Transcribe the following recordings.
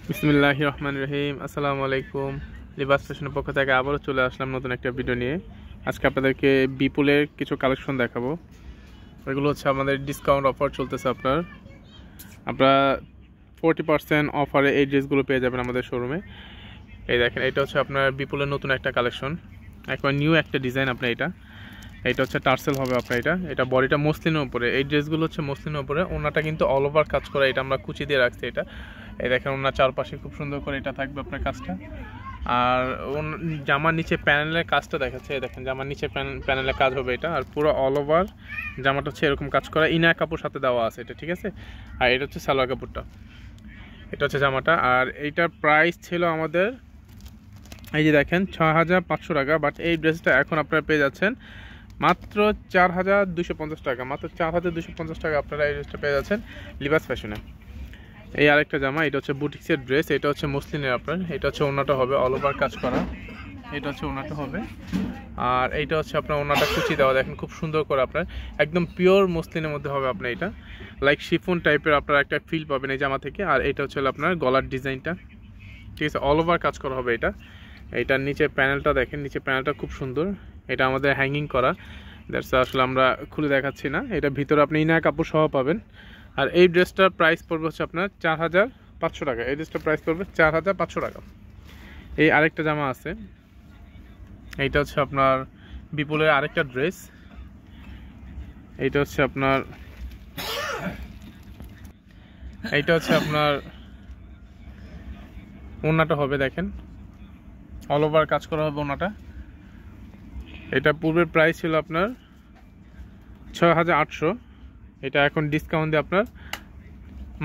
বিসমিল্লাহির রহমানির রহিম। আসসালামু আলাইকুম। লিবাস ফ্যাশনের পক্ষ থেকে আবারও চলে আসলাম নতুন একটা ভিডিও নিয়ে। আজকে আপনাদেরকে বিপুলের কিছু কালেকশন দেখাবো। এগুলো হচ্ছে আমাদের ডিসকাউন্ট অফার চলতেছে। আপনারা 40% অফারে এই ড্রেসগুলো পেয়ে যাবেন আমাদের শোরুমে। এই দেখেন, এটা হচ্ছে আপনার বিপুলের নতুন একটা কালেকশন, একবার নিউ একটা ডিজাইন। আপনার এটা হচ্ছে টার্সেল হবে আপনার। এটা বডিটা মসলিনের উপরে, এই ড্রেসগুলো হচ্ছে মসলিনের উপরে। ওনাটা কিন্তু অল ওভার কাজ করা, এটা আমরা কুচি দিয়ে রাখছি। এই দেখেন, ওনার চারপাশে খুব সুন্দর করে এটা থাকবে আপনার কাজটা। আর জামার নিচে প্যানেলের কাজটা দেখাচ্ছে। এই দেখেন, জামার নিচে প্যানেলের কাজ হবে এটা। আর পুরো অল ওভার জামাটা হচ্ছে এরকম কাজ করা, ইনার কাপড় সাথে দেওয়া আছে এটা, ঠিক আছে। আর এটা হচ্ছে সালোয়ার কাপড়টা, এটা হচ্ছে জামাটা। আর এইটার প্রাইস ছিল আমাদের, এই যে দেখেন, ৬,৫০০ টাকা। বাট এই ড্রেসটা এখন আপনারা পেয়ে যাচ্ছেন মাত্র ৪,২৫০ টাকা। মাত্র ৪,২৫০ টাকা আপনারা এই ড্রেসটা পেয়ে যাচ্ছেন লিবাস ফ্যাশনে। এই আরেকটা জামা, এটা হচ্ছে বুটিক্সের ড্রেস, এটা হচ্ছে মসলিনের আপনার। এটা হচ্ছে ওনাটা হবে অল ওভার কাজ করা, এটা হচ্ছে ওনাটা হবে। আর এইটা হচ্ছে আপনার ওনাটা কুচি দেওয়া, দেখেন খুব সুন্দর করে আপনার একদম পিওর মসলিনের মধ্যে হবে আপনার। এটা লাইক শিফন টাইপের আপনার একটা ফিল পাবেন এই জামা থেকে। আর এটা হচ্ছে আপনার গলার ডিজাইনটা, ঠিক আছে, অল ওভার কাজ করা হবে এটা। এইটার নিচে প্যানেলটা দেখেন, নিচে প্যানেলটা খুব সুন্দর। এটা আমাদের হ্যাঙ্গিং করা, দ্যাটস আসলে আমরা খুলে দেখাচ্ছি না। এটা ভিতরে আপনি ইনার কাপড় সহ পাবেন। আর এই ড্রেসটার প্রাইস পড়বে হচ্ছে আপনার ৪,৫০০ টাকা। এই ড্রেসটার প্রাইস পড়বে ৪,৫০০ টাকা। এই আরেকটা জামা আছে, এইটা হচ্ছে আপনার বিপুলের আরেকটা ড্রেস। এইটা হচ্ছে আপনার ওড়নাটা হবে, দেখেন অল ওভার কাজ করা হবে ওড়নাটা। এটা পূর্বের প্রাইস ছিল আপনার ৬,৮০০, এটা এখন ডিসকাউন্ট দিয়ে আপনার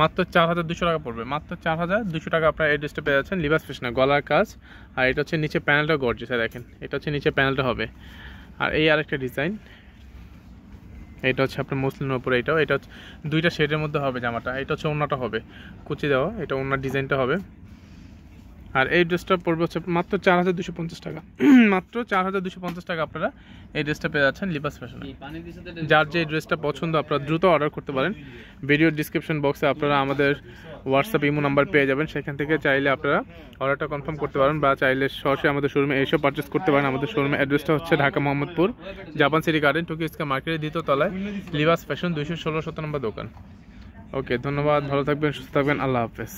মাত্র ৪,২০০ টাকা পড়বে। মাত্র ৪,২০০ টাকা আপনার এই ড্রেসটা পেয়ে যাচ্ছেন লিবাস ফ্যাশনে, গলার কাজ। আর এটা হচ্ছে নিচে প্যানেলটা গর্জিয়াস, দেখেন এটা হচ্ছে নিচে প্যানেলটা হবে। আর এই আরেকটা ডিজাইন, এটা হচ্ছে আপনার মসলিনের উপরে। এটা হচ্ছে দুইটা শেডের মধ্যে হবে জামাটা। এটা হচ্ছে ওড়নাটা হবে কুচি দেওয়া, এটা ওড়নার ডিজাইনটা হবে। আর এই ড্রেসটা পড়বে হচ্ছে মাত্র ৪,২৫০ টাকা। মাত্র ৪,২৫০ টাকা আপনারা এই ড্রেসটা পেয়ে যাচ্ছেন লিবাস ফ্যাশনে। যার যে ড্রেসটা পছন্দ আপনারা দ্রুত অর্ডার করতে পারেন। ভিডিওর ডিসক্রিপশন বক্সে আপনারা আমাদের হোয়াটসঅ্যাপ ইমো নাম্বার পেয়ে যাবেন, সেখান থেকে চাইলে আপনারা অর্ডারটা কনফার্ম করতে পারেন, বা চাইলে সরাসরি আমাদের শোরুমে এসে পারচেস করতে পারেন। আমাদের শোরুমের অ্যাড্রেসটা হচ্ছে Dhaka Mohammadpur Japan city garden, Tokyo square মার্কেটের দ্বিতীয় তলায় লিবাস ফ্যাশন, ২১৬ নম্বর দোকান। ওকে, ধন্যবাদ, ভালো থাকবেন, সুস্থ থাকবেন, আল্লাহ হাফেজ।